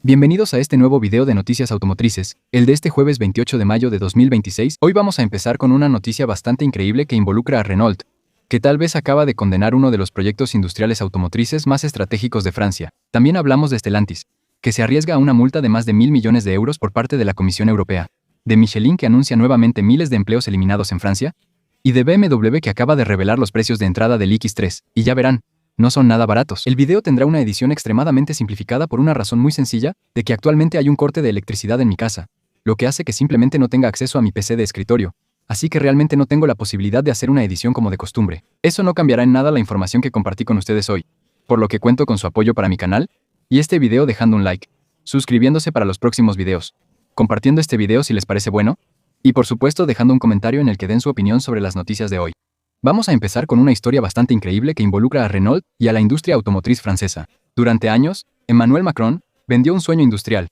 Bienvenidos a este nuevo video de noticias automotrices, el de este jueves 28 de mayo de 2026. Hoy vamos a empezar con una noticia bastante increíble que involucra a Renault, que tal vez acaba de condenar uno de los proyectos industriales automotrices más estratégicos de Francia. También hablamos de Stellantis, que se arriesga a una multa de más de 1.000 millones de euros por parte de la Comisión Europea, de Michelin, que anuncia nuevamente miles de empleos eliminados en Francia, y de BMW, que acaba de revelar los precios de entrada del X3, y ya verán, no son nada baratos. El video tendrá una edición extremadamente simplificada por una razón muy sencilla, de que actualmente hay un corte de electricidad en mi casa, lo que hace que simplemente no tenga acceso a mi PC de escritorio, así que realmente no tengo la posibilidad de hacer una edición como de costumbre. Eso no cambiará en nada la información que compartí con ustedes hoy, por lo que cuento con su apoyo para mi canal, y este video dejando un like, suscribiéndose para los próximos videos, compartiendo este video si les parece bueno, y por supuesto dejando un comentario en el que den su opinión sobre las noticias de hoy. Vamos a empezar con una historia bastante increíble que involucra a Renault y a la industria automotriz francesa. Durante años, Emmanuel Macron vendió un sueño industrial,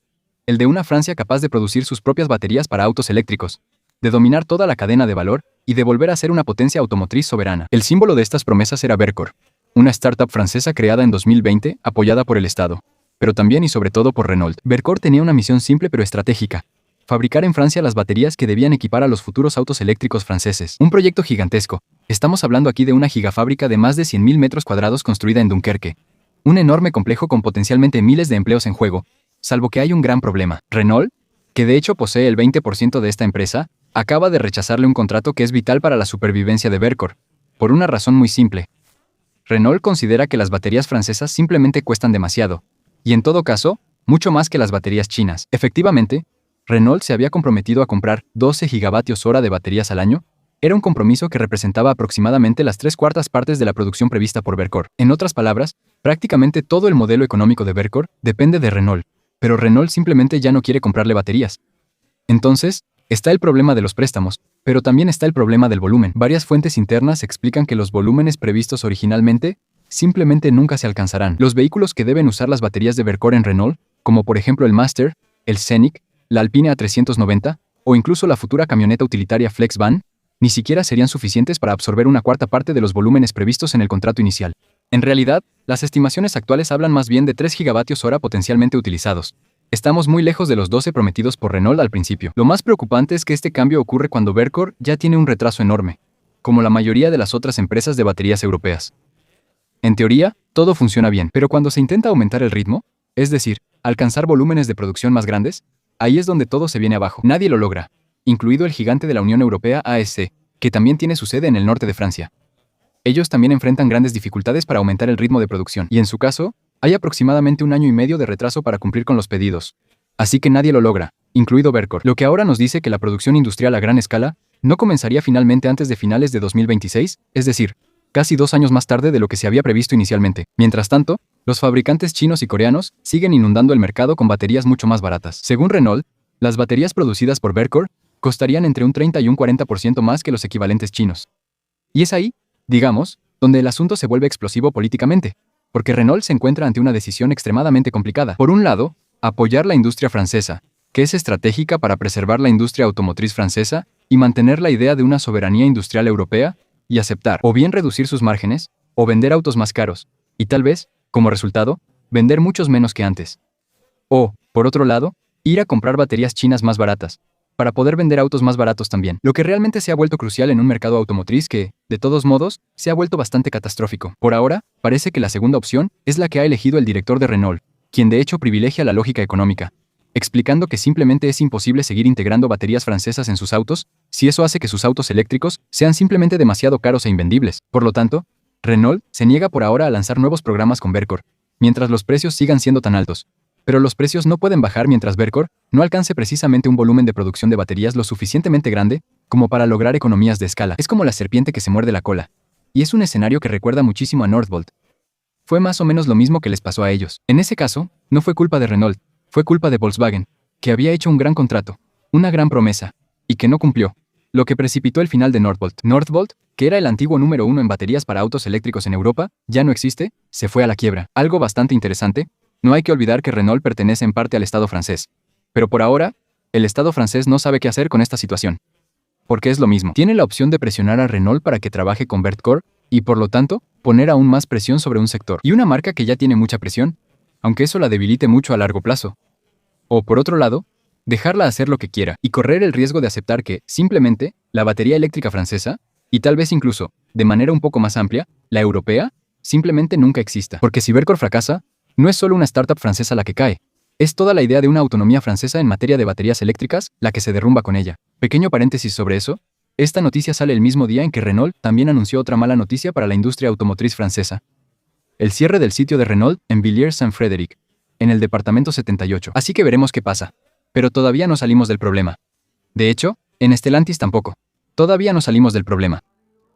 el de una Francia capaz de producir sus propias baterías para autos eléctricos, de dominar toda la cadena de valor y de volver a ser una potencia automotriz soberana. El símbolo de estas promesas era Verkor, una startup francesa creada en 2020, apoyada por el Estado, pero también y sobre todo por Renault. Verkor tenía una misión simple pero estratégica: fabricar en Francia las baterías que debían equipar a los futuros autos eléctricos franceses. Un proyecto gigantesco. Estamos hablando aquí de una gigafábrica de más de 100.000 metros cuadrados construida en Dunkerque. Un enorme complejo con potencialmente miles de empleos en juego, salvo que hay un gran problema. Renault, que de hecho posee el 20% de esta empresa, acaba de rechazarle un contrato que es vital para la supervivencia de Verkor, por una razón muy simple. Renault considera que las baterías francesas simplemente cuestan demasiado, y en todo caso, mucho más que las baterías chinas. Efectivamente, Renault se había comprometido a comprar 12 gigavatios hora de baterías al año. Era un compromiso que representaba aproximadamente las 3/4 partes de la producción prevista por Verkor. En otras palabras, prácticamente todo el modelo económico de Verkor depende de Renault, pero Renault simplemente ya no quiere comprarle baterías. Entonces, está el problema de los préstamos, pero también está el problema del volumen. Varias fuentes internas explican que los volúmenes previstos originalmente simplemente nunca se alcanzarán. Los vehículos que deben usar las baterías de Verkor en Renault, como por ejemplo el Master, el Scenic, la Alpine A390, o incluso la futura camioneta utilitaria FlexVan, ni siquiera serían suficientes para absorber una cuarta parte de los volúmenes previstos en el contrato inicial. En realidad, las estimaciones actuales hablan más bien de 3 gigavatios hora potencialmente utilizados. Estamos muy lejos de los 12 prometidos por Renault al principio. Lo más preocupante es que este cambio ocurre cuando Verkor ya tiene un retraso enorme, como la mayoría de las otras empresas de baterías europeas. En teoría, todo funciona bien, pero cuando se intenta aumentar el ritmo, es decir, alcanzar volúmenes de producción más grandes, ahí es donde todo se viene abajo. Nadie lo logra, incluido el gigante de la Unión Europea ASC, que también tiene su sede en el norte de Francia. Ellos también enfrentan grandes dificultades para aumentar el ritmo de producción, y en su caso, hay aproximadamente 1 año y medio de retraso para cumplir con los pedidos. Así que nadie lo logra, incluido Verkor. Lo que ahora nos dice que la producción industrial a gran escala no comenzaría finalmente antes de finales de 2026, es decir, casi 2 años más tarde de lo que se había previsto inicialmente. Mientras tanto, los fabricantes chinos y coreanos siguen inundando el mercado con baterías mucho más baratas. Según Renault, las baterías producidas por Verkor costarían entre un 30 y un 40% más que los equivalentes chinos. Y es ahí, digamos, donde el asunto se vuelve explosivo políticamente, porque Renault se encuentra ante una decisión extremadamente complicada. Por un lado, apoyar la industria francesa, que es estratégica para preservar la industria automotriz francesa y mantener la idea de una soberanía industrial europea, y aceptar o bien reducir sus márgenes, o vender autos más caros, y tal vez, como resultado, vender muchos menos que antes. O, por otro lado, ir a comprar baterías chinas más baratas, para poder vender autos más baratos también. Lo que realmente se ha vuelto crucial en un mercado automotriz que, de todos modos, se ha vuelto bastante catastrófico. Por ahora, parece que la segunda opción es la que ha elegido el director de Renault, quien de hecho privilegia la lógica económica, explicando que simplemente es imposible seguir integrando baterías francesas en sus autos si eso hace que sus autos eléctricos sean simplemente demasiado caros e invendibles. Por lo tanto, Renault se niega por ahora a lanzar nuevos programas con Verkor, mientras los precios sigan siendo tan altos. Pero los precios no pueden bajar mientras Verkor no alcance precisamente un volumen de producción de baterías lo suficientemente grande como para lograr economías de escala. Es como la serpiente que se muerde la cola. Y es un escenario que recuerda muchísimo a Northvolt. Fue más o menos lo mismo que les pasó a ellos. En ese caso, no fue culpa de Renault, fue culpa de Volkswagen, que había hecho un gran contrato, una gran promesa, y que no cumplió, lo que precipitó el final de Northvolt. Northvolt, que era el antiguo número 1 en baterías para autos eléctricos en Europa, ya no existe, se fue a la quiebra. Algo bastante interesante, no hay que olvidar que Renault pertenece en parte al Estado francés. Pero por ahora, el Estado francés no sabe qué hacer con esta situación. Porque es lo mismo. Tiene la opción de presionar a Renault para que trabaje con Verkor, y por lo tanto, poner aún más presión sobre un sector. Y una marca que ya tiene mucha presión, aunque eso la debilite mucho a largo plazo. O por otro lado, dejarla hacer lo que quiera y correr el riesgo de aceptar que, simplemente, la batería eléctrica francesa, y tal vez incluso, de manera un poco más amplia, la europea, simplemente nunca exista. Porque si Verkor fracasa, no es solo una startup francesa la que cae, es toda la idea de una autonomía francesa en materia de baterías eléctricas la que se derrumba con ella. Pequeño paréntesis sobre eso, esta noticia sale el mismo día en que Renault también anunció otra mala noticia para la industria automotriz francesa. El cierre del sitio de Renault en Villiers-Saint-Frédéric, en el departamento 78. Así que veremos qué pasa. Pero todavía no salimos del problema. De hecho, en Stellantis tampoco. Todavía no salimos del problema.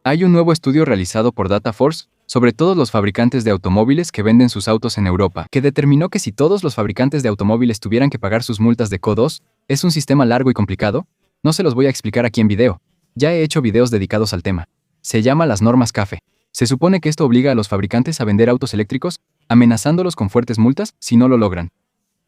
Hay un nuevo estudio realizado por Dataforce sobre todos los fabricantes de automóviles que venden sus autos en Europa, que determinó que si todos los fabricantes de automóviles tuvieran que pagar sus multas de CO2, es un sistema largo y complicado. No se los voy a explicar aquí en video. Ya he hecho videos dedicados al tema. Se llama las normas CAFE. Se supone que esto obliga a los fabricantes a vender autos eléctricos, amenazándolos con fuertes multas si no lo logran.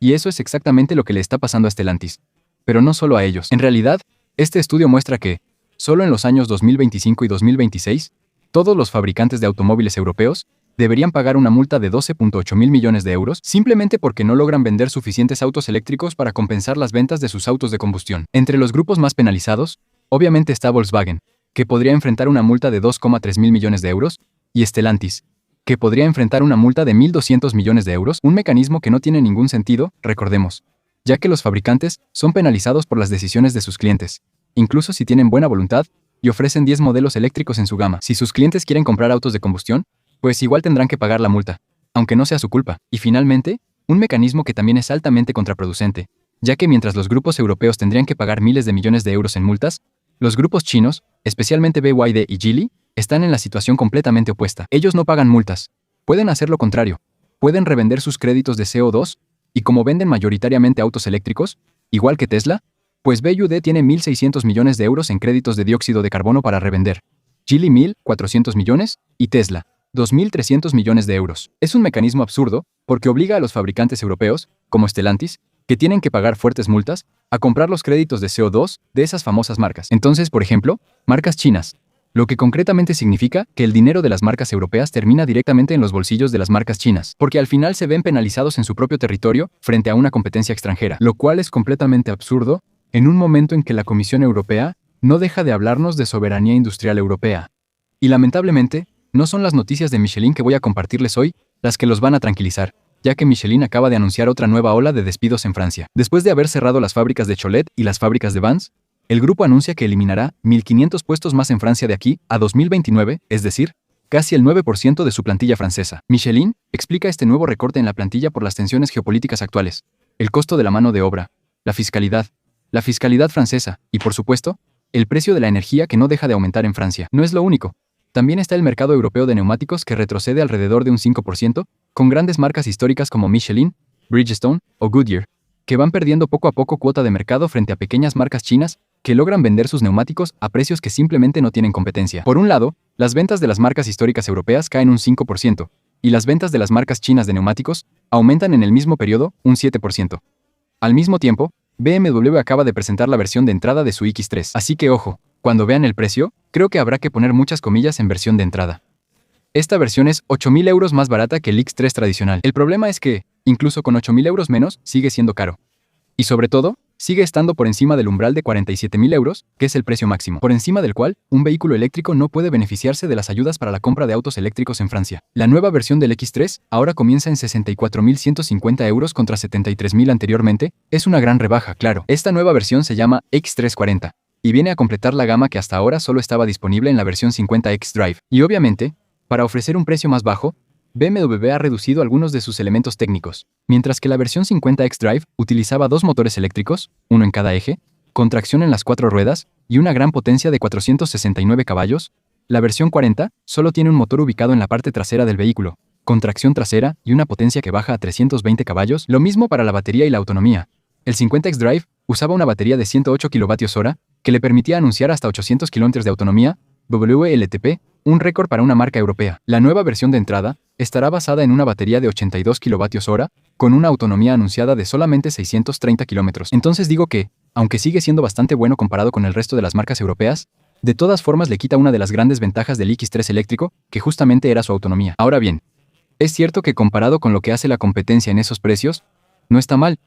Y eso es exactamente lo que le está pasando a Stellantis. Pero no solo a ellos. En realidad, este estudio muestra que, solo en los años 2025 y 2026, todos los fabricantes de automóviles europeos deberían pagar una multa de 12.8 mil millones de euros simplemente porque no logran vender suficientes autos eléctricos para compensar las ventas de sus autos de combustión. Entre los grupos más penalizados, obviamente está Volkswagen, que podría enfrentar una multa de 2,3 mil millones de euros, y Stellantis, que podría enfrentar una multa de 1.200 millones de euros, un mecanismo que no tiene ningún sentido, recordemos, ya que los fabricantes son penalizados por las decisiones de sus clientes, incluso si tienen buena voluntad y ofrecen 10 modelos eléctricos en su gama. Si sus clientes quieren comprar autos de combustión, pues igual tendrán que pagar la multa, aunque no sea su culpa. Y finalmente, un mecanismo que también es altamente contraproducente, ya que mientras los grupos europeos tendrían que pagar miles de millones de euros en multas, los grupos chinos, especialmente BYD y Geely, están en la situación completamente opuesta. Ellos no pagan multas. Pueden hacer lo contrario. Pueden revender sus créditos de CO2, y como venden mayoritariamente autos eléctricos, igual que Tesla, pues BYD tiene 1.600 millones de euros en créditos de dióxido de carbono para revender. Geely 1.400 millones y Tesla 2.300 millones de euros. Es un mecanismo absurdo porque obliga a los fabricantes europeos, como Stellantis, que tienen que pagar fuertes multas, a comprar los créditos de CO2 de esas famosas marcas. Entonces, por ejemplo, marcas chinas, lo que concretamente significa que el dinero de las marcas europeas termina directamente en los bolsillos de las marcas chinas, porque al final se ven penalizados en su propio territorio frente a una competencia extranjera, lo cual es completamente absurdo en un momento en que la Comisión Europea no deja de hablarnos de soberanía industrial europea. Y lamentablemente, no son las noticias de Michelin que voy a compartirles hoy las que los van a tranquilizar, ya que Michelin acaba de anunciar otra nueva ola de despidos en Francia. Después de haber cerrado las fábricas de Cholet y las fábricas de Vans, el grupo anuncia que eliminará 1.500 puestos más en Francia de aquí a 2029, es decir, casi el 9% de su plantilla francesa. Michelin explica este nuevo recorte en la plantilla por las tensiones geopolíticas actuales, el costo de la mano de obra, la fiscalidad francesa y, por supuesto, el precio de la energía que no deja de aumentar en Francia. No es lo único. También está el mercado europeo de neumáticos que retrocede alrededor de un 5%, con grandes marcas históricas como Michelin, Bridgestone o Goodyear, que van perdiendo poco a poco cuota de mercado frente a pequeñas marcas chinas que logran vender sus neumáticos a precios que simplemente no tienen competencia. Por un lado, las ventas de las marcas históricas europeas caen un 5%, y las ventas de las marcas chinas de neumáticos aumentan en el mismo periodo un 7%. Al mismo tiempo, BMW acaba de presentar la versión de entrada de su X3, así que ojo, cuando vean el precio, creo que habrá que poner muchas comillas en versión de entrada. Esta versión es 8.000 euros más barata que el X3 tradicional. El problema es que, incluso con 8.000 euros menos, sigue siendo caro. Y sobre todo, sigue estando por encima del umbral de 47.000 euros, que es el precio máximo, por encima del cual un vehículo eléctrico no puede beneficiarse de las ayudas para la compra de autos eléctricos en Francia. La nueva versión del X3 ahora comienza en 64.150 euros contra 73.000 anteriormente. Es una gran rebaja, claro. Esta nueva versión se llama X340 y viene a completar la gama que hasta ahora solo estaba disponible en la versión 50 xDrive. Y obviamente, para ofrecer un precio más bajo, BMW ha reducido algunos de sus elementos técnicos. Mientras que la versión 50 xDrive utilizaba 2 motores eléctricos, uno en cada eje, con tracción en las 4 ruedas y una gran potencia de 469 caballos, la versión 40 solo tiene un motor ubicado en la parte trasera del vehículo, con tracción trasera y una potencia que baja a 320 caballos, lo mismo para la batería y la autonomía. El 50 xDrive usaba una batería de 108 kWh que le permitía anunciar hasta 800 km de autonomía, WLTP, un récord para una marca europea. La nueva versión de entrada estará basada en una batería de 82 kWh con una autonomía anunciada de solamente 630 km. Entonces digo que, aunque sigue siendo bastante bueno comparado con el resto de las marcas europeas, de todas formas le quita una de las grandes ventajas del X3 eléctrico, que justamente era su autonomía. Ahora bien, es cierto que comparado con lo que hace la competencia en esos precios, no está mal,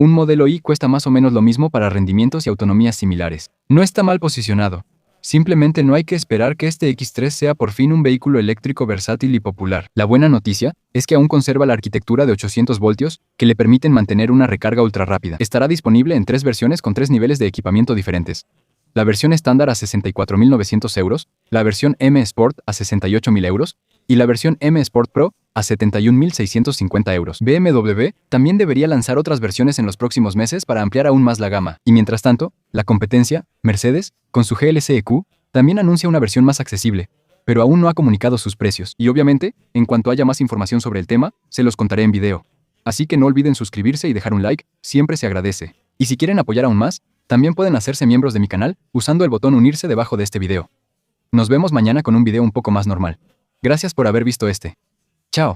Un modelo i cuesta más o menos lo mismo para rendimientos y autonomías similares. No está mal posicionado. Simplemente no hay que esperar que este X3 sea por fin un vehículo eléctrico versátil y popular. La buena noticia es que aún conserva la arquitectura de 800 voltios que le permiten mantener una recarga ultra rápida. Estará disponible en 3 versiones con 3 niveles de equipamiento diferentes. La versión estándar a 64.900 euros, la versión M Sport a 68.000 euros y la versión M Sport Pro a 71.650 euros. BMW también debería lanzar otras versiones en los próximos meses para ampliar aún más la gama. Y mientras tanto, la competencia, Mercedes, con su GLC EQ, también anuncia una versión más accesible, pero aún no ha comunicado sus precios. Y obviamente, en cuanto haya más información sobre el tema, se los contaré en video. Así que no olviden suscribirse y dejar un like, siempre se agradece. Y si quieren apoyar aún más, también pueden hacerse miembros de mi canal usando el botón unirse debajo de este video. Nos vemos mañana con un video un poco más normal. Gracias por haber visto este. Chao.